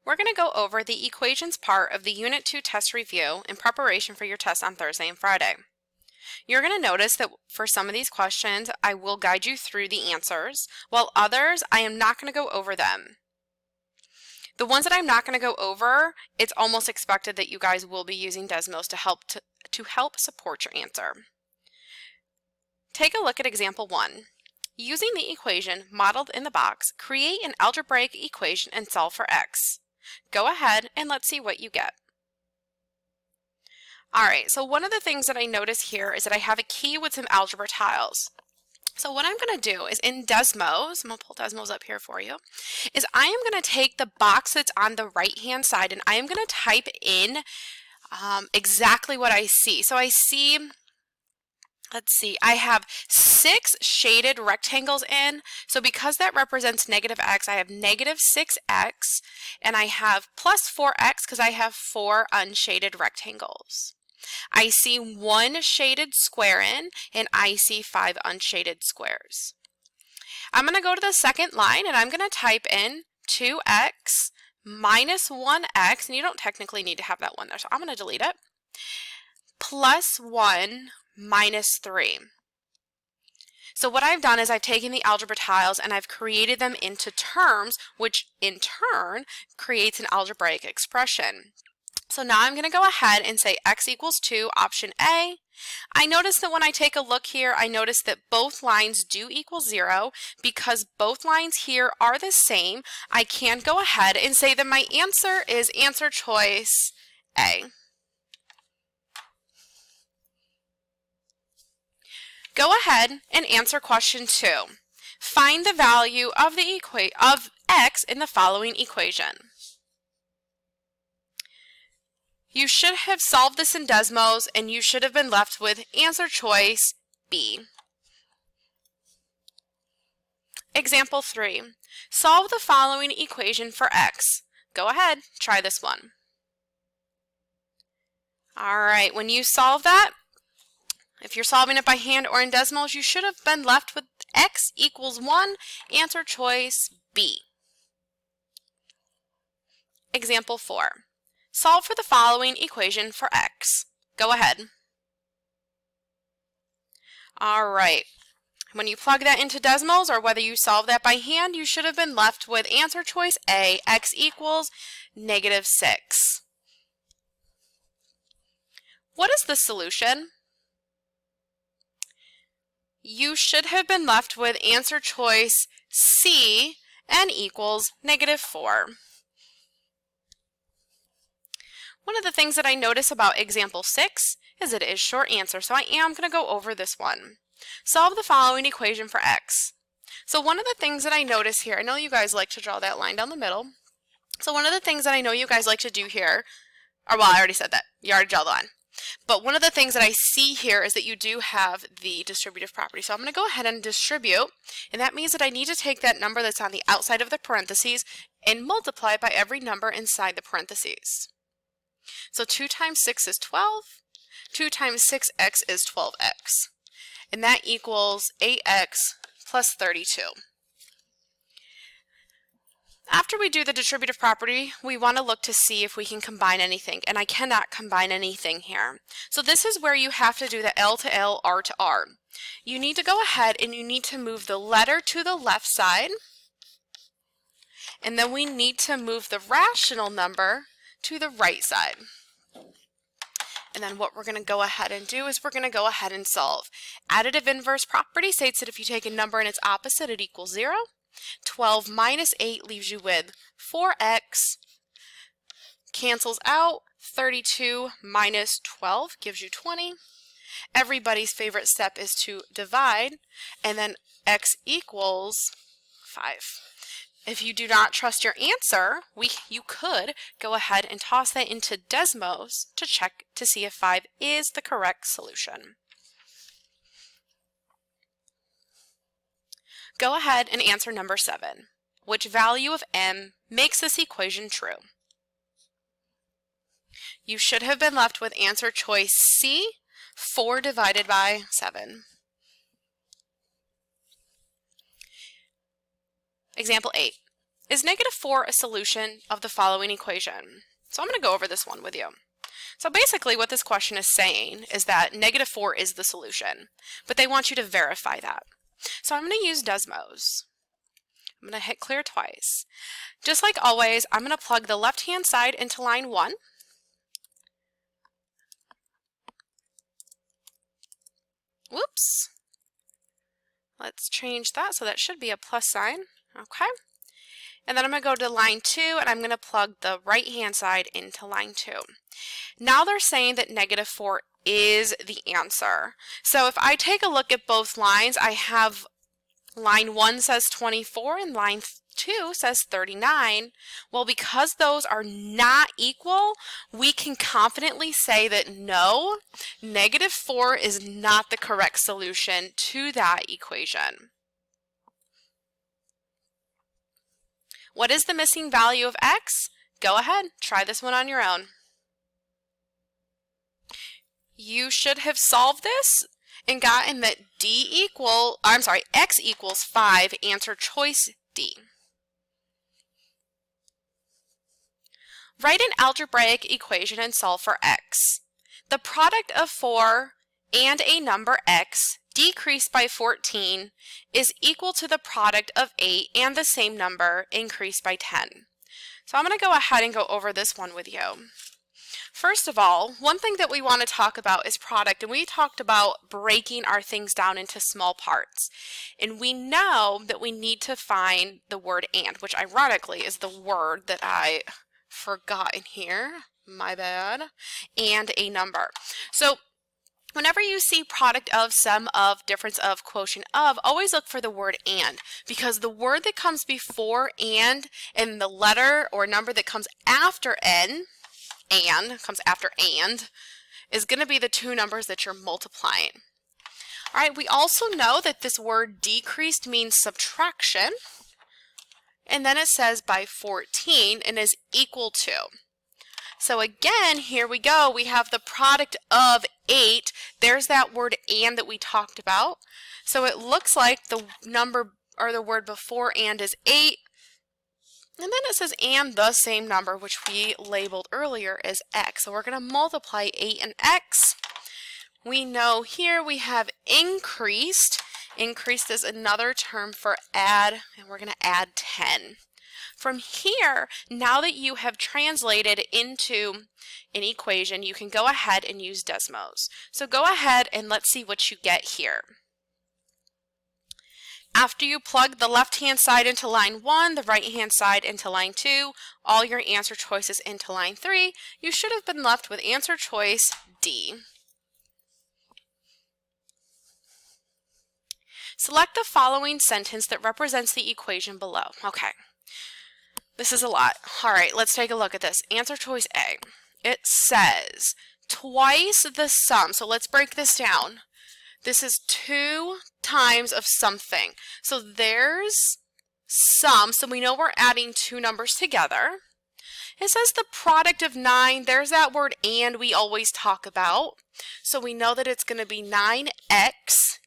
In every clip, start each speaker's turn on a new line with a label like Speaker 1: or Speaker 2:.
Speaker 1: We're going to go over the equations part of the Unit 2 test review in preparation for your test on Thursday and Friday. You're going to notice that for some of these questions, I will guide you through the answers, while others, I am not going to go over them. The ones that I'm not going to go over, it's almost expected that you guys will be using Desmos to help support your answer. Take a look at example 1. Using the equation modeled in the box, create an algebraic equation and solve for x. Go ahead and let's see what you get. Alright, so one of the things that I notice here is that I have a key with some algebra tiles. So what I'm going to do is in Desmos, I'm going to pull Desmos up here for you, is I am going to take the box that's on the right hand side and I am going to type in exactly what I see. So I see, let's see, I have 6 shaded rectangles in. So because that represents negative x, I have negative 6x, and I have plus 4x because I have 4 unshaded rectangles. I see 1 shaded square in, and I see 5 unshaded squares. I'm going to go to the second line, and I'm going to type in 2x minus 1x, and you don't technically need to have that 1 there, so I'm going to delete it, plus 1 minus 3. So what I've done is I've taken the algebra tiles and I've created them into terms, which in turn creates an algebraic expression. So now I'm going to go ahead and say x equals 2, option A. I notice that when I take a look here, I notice that both lines do equal 0. Because both lines here are the same, I can go ahead and say that my answer is answer choice A. Go ahead and answer question 2. Find the value of x in the following equation. You should have solved this in Desmos and you should have been left with answer choice B. Example 3. Solve the following equation for x. Go ahead, try this one. Alright, when you solve that, if you're solving it by hand or in Desmos, you should have been left with x equals 1, answer choice B. Example 4. Solve for the following equation for x. Go ahead. Alright, when you plug that into Desmos or whether you solve that by hand, you should have been left with answer choice A, x equals negative 6. What is the solution? You should have been left with answer choice C, n equals negative 4. One of the things that I notice about example 6 is it is short answer, so I am going to go over this one. Solve the following equation for x. So one of the things that I notice here, I know you guys like to draw that line down the middle. So one of the things that I know you guys like to do here, or well, I already said that. You already drew the line. But one of the things that I see here is that you do have the distributive property. So I'm going to go ahead and distribute, and that means that I need to take that number that's on the outside of the parentheses and multiply it by every number inside the parentheses. So 2 times 6 is 12, 2 times 6x is 12x, and that equals 8x plus 32. After we do the distributive property, we want to look to see if we can combine anything, and I cannot combine anything here. So this is where you have to do the L to L, R to R. You need to go ahead and you need to move the letter to the left side, and then we need to move the rational number to the right side. And then what we're going to go ahead and do is we're going to go ahead and solve. Additive inverse property states that if you take a number and its opposite, it equals 0. 12 minus 8 leaves you with 4x, cancels out, 32 minus 12 gives you 20. Everybody's favorite step is to divide, and then x equals 5. If you do not trust your answer, you could go ahead and toss that into Desmos to check to see if 5 is the correct solution. Go ahead and answer number 7. Which value of m makes this equation true? You should have been left with answer choice C, 4 divided by 7. Example 8. Is -4 a solution of the following equation? So I'm going to go over this one with you. So basically what this question is saying is that -4 is the solution, but they want you to verify that. So I'm going to use Desmos. I'm going to hit clear twice. Just like always, I'm going to plug the left-hand side into line 1. Whoops. Let's change that, so that should be a plus sign. Okay. And then I'm going to go to line 2, and I'm going to plug the right-hand side into line 2. Now they're saying that -4 is the answer. So if I take a look at both lines, I have line 1 says 24 and line 2 says 39. Well, because those are not equal, we can confidently say that no, -4 is not the correct solution to that equation. What is the missing value of x? Go ahead, try this one on your own. You should have solved this and gotten that x equals 5, answer choice D. Write an algebraic equation and solve for x. The product of 4 and a number x decreased by 14 is equal to the product of 8 and the same number increased by 10. So I'm going to go ahead and go over this one with you. First of all, one thing that we want to talk about is product, and we talked about breaking our things down into small parts. And we know that we need to find the word and, which ironically is the word that I forgot in here, my bad, and a number. So whenever you see product of, sum of, difference of, quotient of, always look for the word and, because the word that comes before and the letter or number that comes after comes after and, is going to be the two numbers that you're multiplying. All right, we also know that this word decreased means subtraction, and then it says by 14 and is equal to. So again, here we go. We have the product of 8. There's that word and that we talked about. So it looks like the number or the word before and is 8. And then it says and the same number, which we labeled earlier as x. So we're going to multiply 8 and x. We know here we have increased. Increased is another term for add, and we're going to add 10. From here, now that you have translated into an equation, you can go ahead and use Desmos. So go ahead and let's see what you get here. After you plug the left-hand side into line 1, the right-hand side into line 2, all your answer choices into line 3, you should have been left with answer choice D. Select the following sentence that represents the equation below. Okay, this is a lot. All right, let's take a look at this. Answer choice A. It says twice the sum. So let's break this down. This is 2 times of something. So there's sum, so we know we're adding two numbers together. It says the product of 9, there's that word and we always talk about. So we know that it's going to be 9x,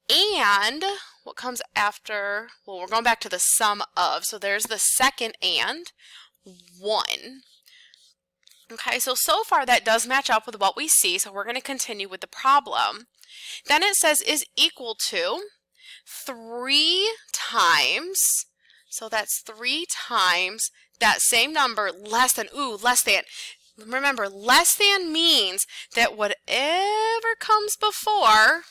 Speaker 1: and what comes after, well, we're going back to the sum of, so there's the second and 1. Okay, so far that does match up with what we see, so we're going to continue with the problem. Then it says is equal to 3 times, so that's 3 times that same number less than, less than. Remember, less than means that whatever comes before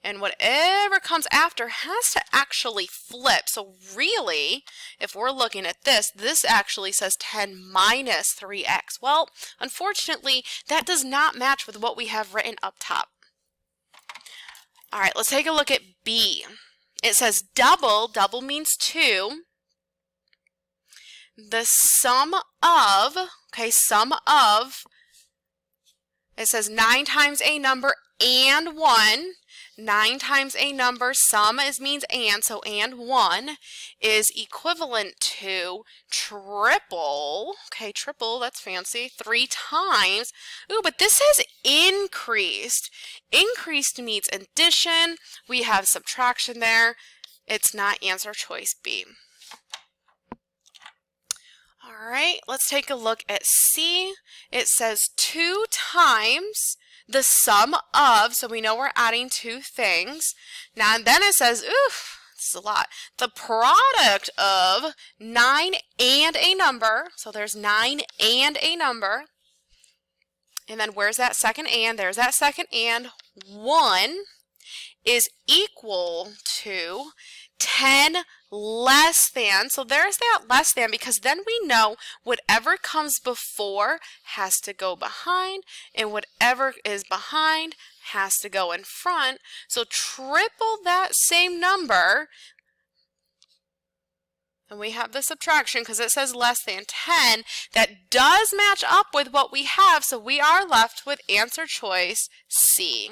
Speaker 1: and whatever comes after has to actually flip. So really, if we're looking at this, this actually says 10 minus 3x. Well, unfortunately, that does not match with what we have written up top. All right, let's take a look at B. It says double means 2. The sum of, sum of, it says 9 times a number and 1. 9 times a number, sum means and, so and 1 is equivalent to triple. Okay, triple, that's fancy. 3 times. But this says increased. Increased means addition. We have subtraction there. It's not answer choice B. let's take a look at C. It says 2 times the sum of, so we know we're adding two things. Now, and then it says, oof, this is a lot, the product of 9 and a number. So there's 9 and a number. And then where's that second and? There's that second and. 1 is equal to 10 less than. So there's that less than, because then we know whatever comes before has to go behind, and whatever is behind has to go in front. So triple that same number, and we have the subtraction because it says less than 10. That does match up with what we have, so we are left with answer choice C.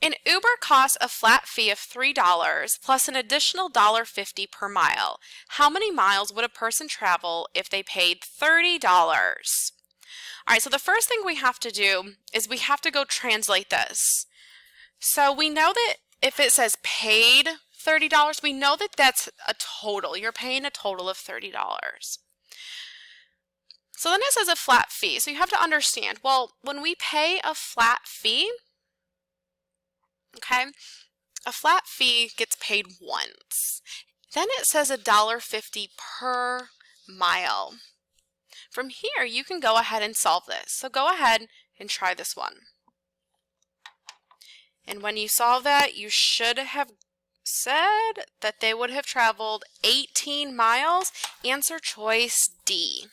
Speaker 1: An Uber costs a flat fee of $3 plus an additional $1.50 per mile. How many miles would a person travel if they paid $30? All right, so the first thing we have to do is we have to go translate this. So we know that if it says paid $30, we know that that's a total. You're paying a total of $30. So then it says a flat fee. So you have to understand, well, when we pay a flat fee, okay, a flat fee gets paid once. Then it says $1.50 per mile. From here, you can go ahead and solve this. So go ahead and try this one. And when you solve that, you should have said that they would have traveled 18 miles. Answer choice D.